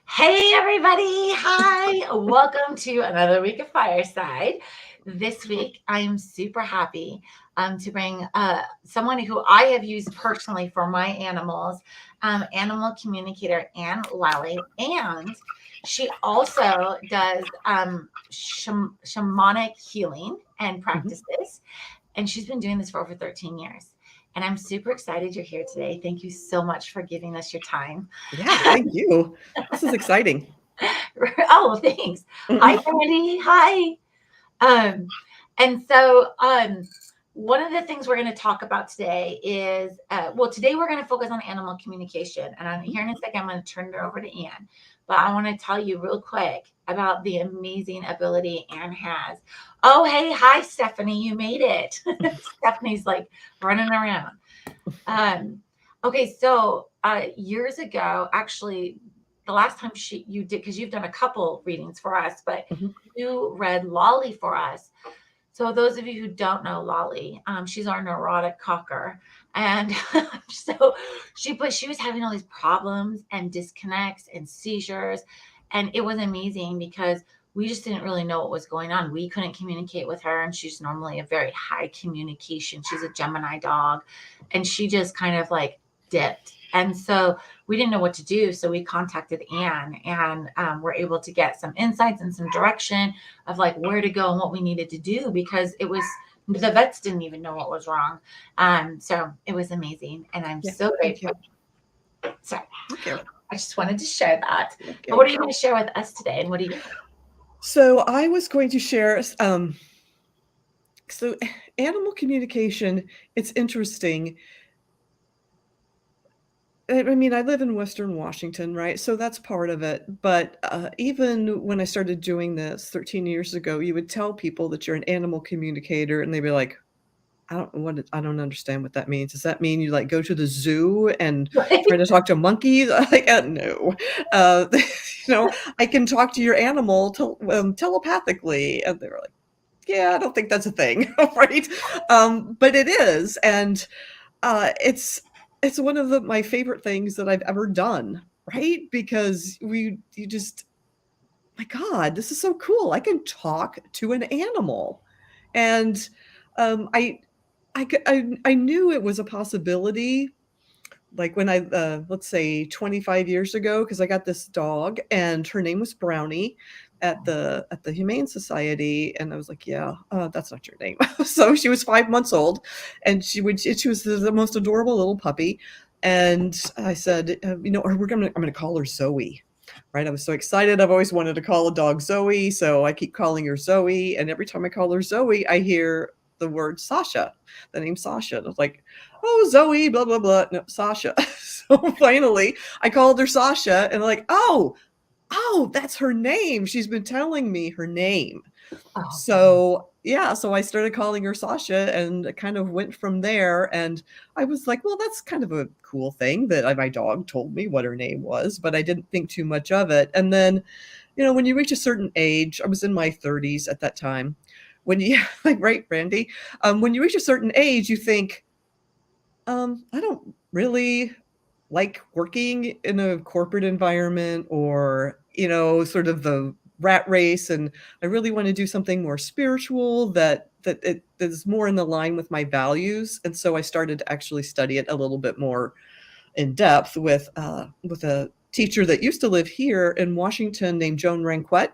Hey, everybody. Hi. Welcome to another week of Fireside. This week, I'm super happy to bring someone who I have used personally for my animals, animal communicator Ann Lally. And she also does shamanic healing and Mhm. practices. And she's been doing this for over 13 years. And I'm super excited you're here today. Thank you so much for giving us your time. Yeah, thank you. This is exciting. Oh, thanks. Hi, Brandy. Hi. Um, and so one of the things we're going to talk about today is, today we're going to focus on animal communication. And here in a second, I'm going to turn it over to Ann. But I want to tell you real quick about the amazing ability Ann has. Oh, hey, hi, Stephanie. You made it. Stephanie's like running around. Um, okay, so years ago, actually, the last time you did, because you've done a couple readings for us, but Mhm. you read Lolly for us. So those of you who don't know Lolly, she's our neurotic cocker, and so she was having all these problems and disconnects and seizures, and it was amazing because we just didn't really know what was going on. We couldn't communicate with her, and she's normally a very high communication. She's a Gemini dog, and she just kind of like dipped. And so we didn't know what to do. So we contacted Ann and we're able to get some insights and some direction of like where to go and what we needed to do because it was the vets didn't even know what was wrong. So it was amazing. And I'm Yeah, so thank grateful. you. So Thank you. I just wanted to share that. Thank And what you. are you going to share with us today? And what do you? So I was going to share so animal communication, it's interesting. I mean, I live in Western Washington, right? So that's part of it. But even when I started doing this 13 years ago, you would tell people that you're an animal communicator, and they'd be like, I don't understand what that means. Does that mean you like go to the zoo and try to talk to monkeys? Like, no. You know, I can talk to your animal telepathically. And they were like, yeah, I don't think that's a thing, right? But it is, and it's one of my favorite things that I've ever done, right? Because you just, my God, this is so cool. I can talk to an animal, and um, I I knew it was a possibility, like when let's say 25 years ago, because I got this dog and her name was Brownie at the Humane Society, and I was like, yeah, that's not your name. So she was 5 months old, and she was the most adorable little puppy, and I said, I'm gonna call her Zoe. Right, I was so excited. I've always wanted to call a dog Zoe, so I keep calling her Zoe. And every time I call her Zoe, I hear the word Sasha, the name Sasha. And I was like, oh, Zoe, blah, blah, blah. No, Sasha. So finally, I called her Sasha, and like, oh, that's her name. She's been telling me her name. Oh, So yeah, so I started calling her Sasha, and it kind of went from there. And I was like, well, that's kind of a cool thing that my dog told me what her name was, but I didn't think too much of it. And then, when you reach a certain age, I was in my 30s at that time. When you like, right, Randy, when you reach a certain age, you think, I don't really like working in a corporate environment, or sort of the rat race, and I really want to do something more spiritual that it is more in the line with my values. And so I started to actually study it a little bit more in depth with a teacher that used to live here in Washington named Joan Ranquet,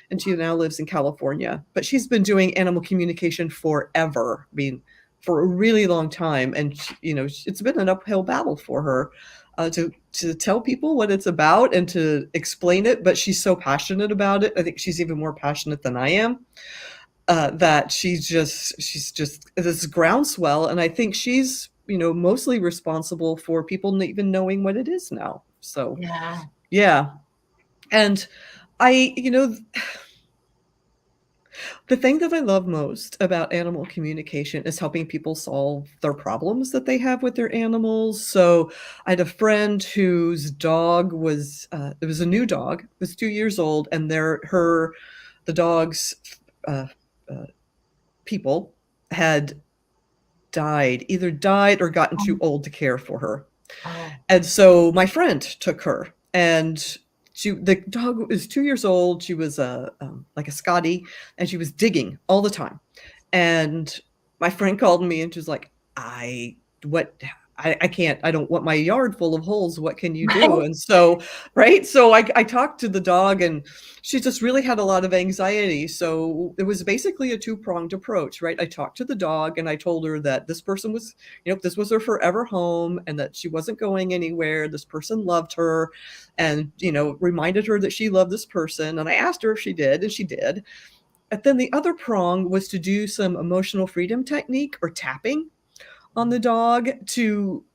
and she now lives in California. But she's been doing animal communication forever. I mean, for a really long time, and it's been an uphill battle for her to tell people what it's about and to explain it. But she's so passionate about it. I think she's even more passionate than I am. That she's just this groundswell, and I think she's mostly responsible for people even knowing what it is now. So yeah. yeah, and I the thing that I love most about animal communication is helping people solve their problems that they have with their animals. So I had a friend whose dog was it was a new dog, it was 2 years old, and the dog's uh, uh, people had either died or gotten too Um, old to care for her. oh, And so my friend took her, and the dog was 2 years old. She was like a Scottie, and she was digging all the time. And my friend called me and she was like, what I can't, I don't want my yard full of holes. What can you do? Right. And so, right. So I talked to the dog, and she just really had a lot of anxiety. So it was basically a two-pronged approach, right? I talked to the dog and I told her that this person was, this was her forever home and that she wasn't going anywhere. This person loved her, and, reminded her that she loved this person. And I asked her if she did, and she did. And then the other prong was to do some emotional freedom technique or tapping on the dog to,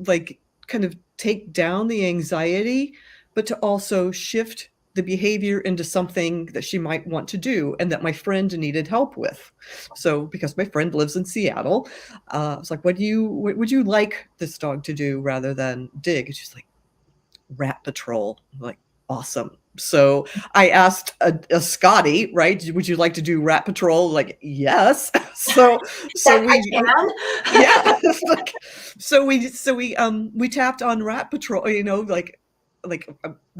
like, kind of take down the anxiety, but to also shift the behavior into something that she might want to do and that my friend needed help with. So because my friend lives in Seattle, I was like, what would you like this dog to do rather than dig? And she's like, rat patrol. I'm like, awesome. So I asked a Scottie, right? Would you like to do rat patrol? Like, yes. So That I we, can. yeah. So we tapped on rat patrol, we're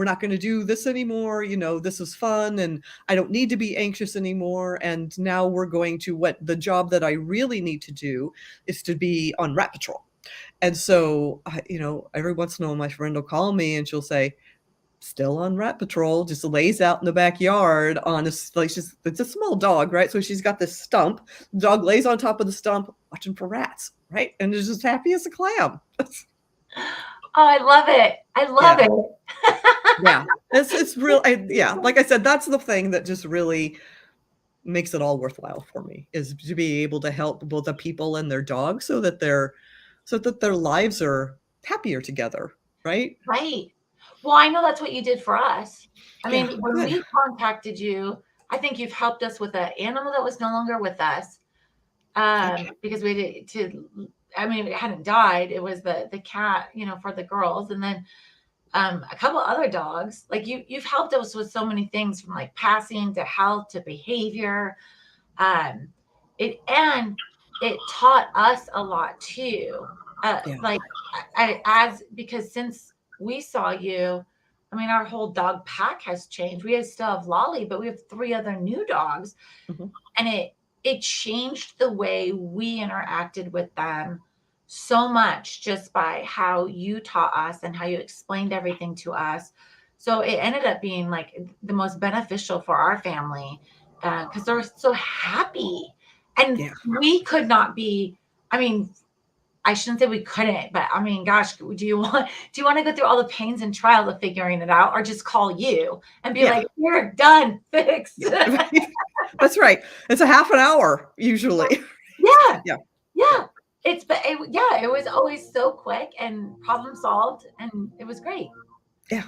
not going to do this anymore. This is fun, and I don't need to be anxious anymore. And now we're going to, what the job that I really need to do is to be on rat patrol. And so, every once in a while, my friend will call me and she'll say, still on rat patrol, just lays out in the backyard on it's a small dog, right? So she's got this stump. The dog lays on top of the stump watching for rats, right? And is just happy as a clam. Oh, I love it. I love Yeah. it. Yeah. It's real. Yeah. Like I said, that's the thing that just really makes it all worthwhile for me, is to be able to help both the people and their dogs so that their lives are happier together. Right. Right. Well, I know that's what you did for us. I Yeah. mean, when Good. we contacted you, I think you've helped us with an animal that was no longer with us. Okay. Because we did I mean, it hadn't died. It was the cat, for the girls. And then a couple other dogs. Like you've helped us with so many things, from like passing to health to behavior. Um, it taught us a lot too. Yeah. Like because since we saw you, I mean, our whole dog pack has changed. We still have Lolly, but we have 3 other new dogs, Mhm. and it changed the way we interacted with them so much, just by how you taught us and how you explained everything to us. So it ended up being like the most beneficial for our family, because they're so happy, and Yeah. we could not be. I mean, I shouldn't say we couldn't, but I mean, gosh, do you want to go through all the pains and trials of figuring it out, or just call you and be Yeah. like, "You're done, fixed." Yeah. That's right. It's a half an hour usually. Yeah, Yeah. Yeah. yeah. Yeah, it was always so quick and problem solved, and it was great. Yeah.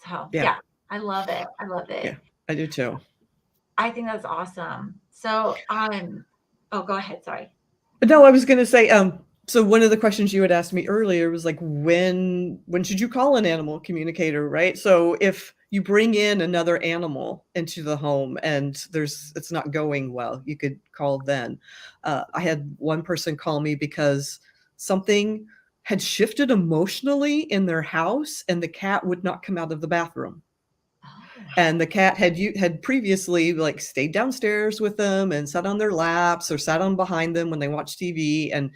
So Yeah. yeah, I love it. I love Yeah. it. I do too. I think that's awesome. So, oh, go ahead. Sorry. No, I was gonna say, so one of the questions you had asked me earlier was like, when should you call an animal communicator, right? So if you bring in another animal into the home and it's not going well, you could call then. I had one person call me because something had shifted emotionally in their house, and the cat would not come out of the bathroom. Oh, And the cat had previously, like, stayed downstairs with them and sat on their laps or sat on behind them when they watched TV, and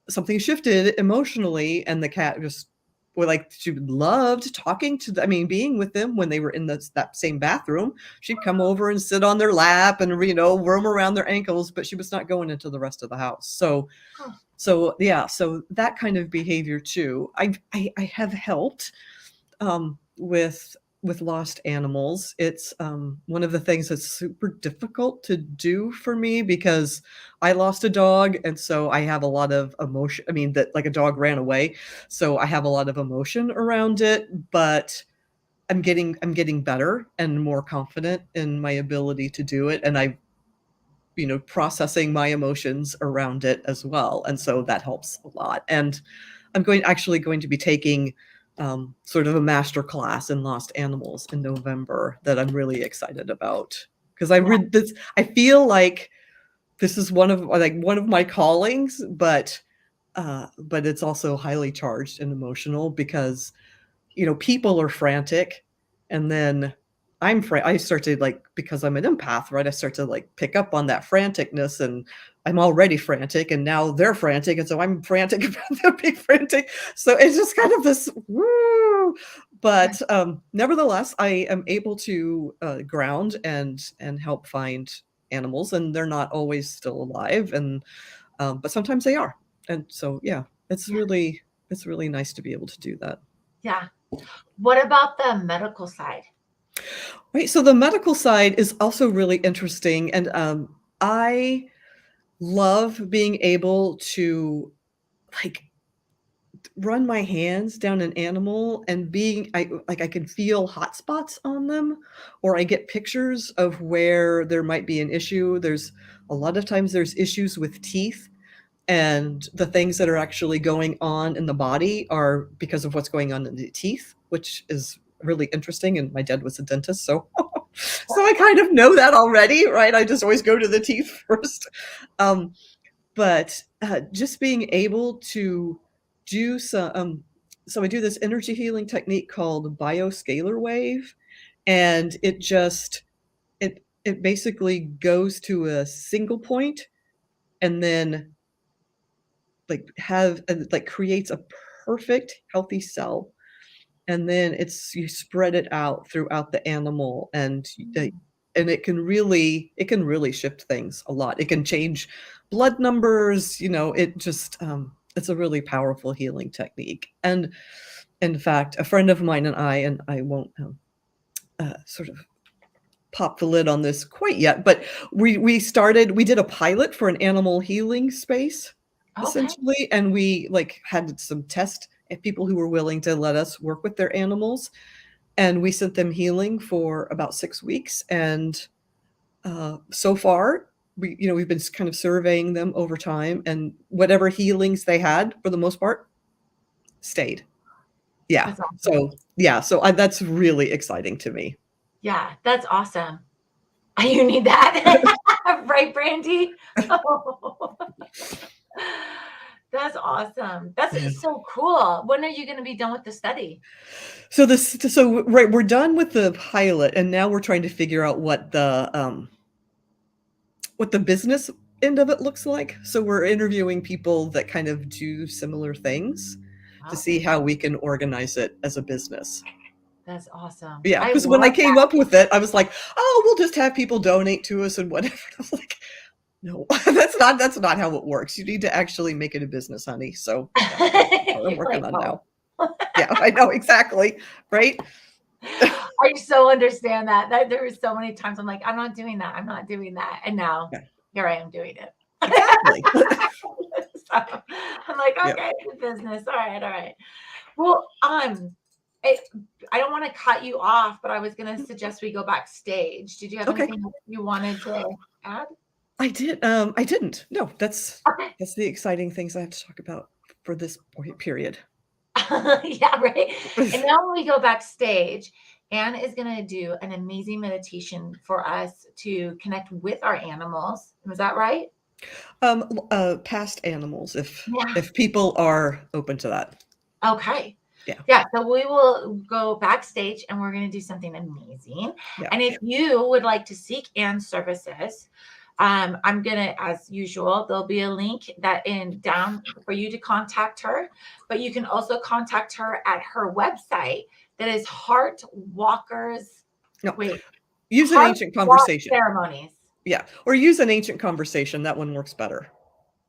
something shifted emotionally, and the cat just she loved talking to I mean, being with them when they were in that same bathroom. She'd come over and sit on their lap and, roam around their ankles, but she was not going into the rest of the house. oh, Yeah, so that kind of behavior too. I have helped with lost animals. It's one of the things that's super difficult to do for me because I lost a dog, and so I have a lot of emotion. I mean, that like a dog ran away, so I have a lot of emotion around it. But I'm getting better and more confident in my ability to do it, and processing my emotions around it as well, and so that helps a lot. And I'm actually going to be taking sort of a master class in lost animals in November that I'm really excited about, because I yeah, read this. I feel like this is one of my callings, but it's also highly charged and emotional because people are frantic, And then I start to like, because I'm an empath, right? I start to like pick up on that franticness, and I'm already frantic and now they're frantic. And so I'm frantic about them being frantic. So it's just kind of this woo. But nevertheless, I am able to ground and help find animals, and they're not always still alive. And but sometimes they are. And so yeah, Yeah. it's really nice to be able to do that. Yeah. What about the medical side? Right. So the medical side is also really interesting. And I love being able to like run my hands down an animal and I can feel hot spots on them, or I get pictures of where there might be an issue. There's a lot of times there's issues with teeth, and the things that are actually going on in the body are because of what's going on in the teeth, which is really interesting. And my dad was a dentist, so so I kind of know that already, right? I just always go to the teeth first. Um, but just being able to do some, so I do this energy healing technique called bioscalar wave, and it basically goes to a single point and then like creates a perfect healthy cell, and then you spread it out throughout the animal, and it can really shift things a lot. It can change blood numbers, it just it's a really powerful healing technique. And in fact, a friend of mine and I won't sort of pop the lid on this quite yet, but we did a pilot for an animal healing space, Okay. essentially, and we like had some test people who were willing to let us work with their animals, and we sent them healing for about 6 weeks. And so far we've been kind of surveying them over time, and whatever healings they had, for the most part, stayed. Yeah. That's awesome. So that's really exciting to me. Yeah, that's awesome. You need that. Right, Brandy? Oh. That's awesome. Yeah. That's so cool. When are you going to be done with the study? So right, we're done with the pilot, and now we're trying to figure out what the business end of it looks like. So we're interviewing people that kind of do similar things to see Okay, how we can organize it as a business. that's awesome. Yeah, I because when I love came up with it, I was like, "Oh, we'll just have people donate to us and whatever." I was like, "No, that's not how it works. You need to actually make it a business, honey." So that's what I'm You're working like, on oh. now. Yeah, I know exactly, right? I so understand that. There were so many times I'm like, I'm not doing that. I'm not doing that. And now Yeah, here I am doing it. exactly. So I'm like, Yeah. okay, the business. All right, all right. Well, it, I don't want to cut you off, but I was going to suggest we go backstage. Did you have Okay. anything you wanted to add? I did. I didn't. No, Okay. that's the exciting things I have to talk about for this period. Yeah, right. And now when we go backstage, Anne is going to do an amazing meditation for us to connect with our animals. Was that right? Past animals, Yeah. if people are open to that. Okay. Yeah. Yeah. So we will go backstage and we're going to do something amazing. Yeah. And if you would like to seek Anne's services, I'm gonna, as usual, there'll be a link that in down for you to contact her, but you can also contact her at her website that is Heart Walkers. No. Wait, Use an Heart ancient Walk conversation. Ceremonies. Yeah. Or use an ancient conversation. That one works better.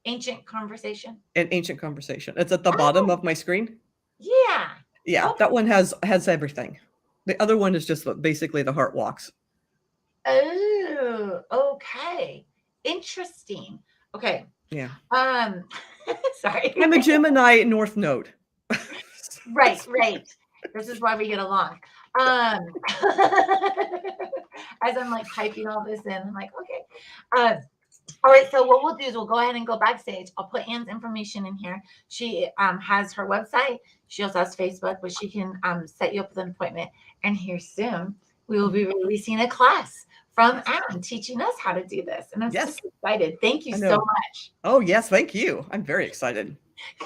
Ancient Conversation. An ancient conversation. It's at the bottom Oh, of my screen. yeah. Yeah, Okay. that one has everything. The other one is just basically the heart walks. Oh, okay. Interesting. Okay. Yeah. Um, sorry. I'm a Gemini North Node. Right, right. This is why we get along. Um, as I'm like typing all this in, I'm like, okay. All right, so what we'll do is we'll go ahead and go backstage. I'll put Anne's information in here. She has her website. She also has Facebook, but she can set you up with an appointment. And here soon, we will be releasing a class from Anne teaching us how to do this. And I'm Yes, super excited. Thank you I so know. much. Oh, yes, thank you. I'm very excited.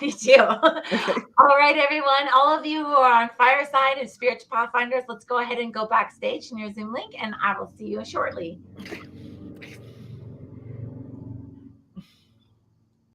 Me too. Okay. All right, everyone. All of you who are on Fireside and Spiritual Pathfinders, let's go ahead and go backstage in your Zoom link, and I will see you shortly.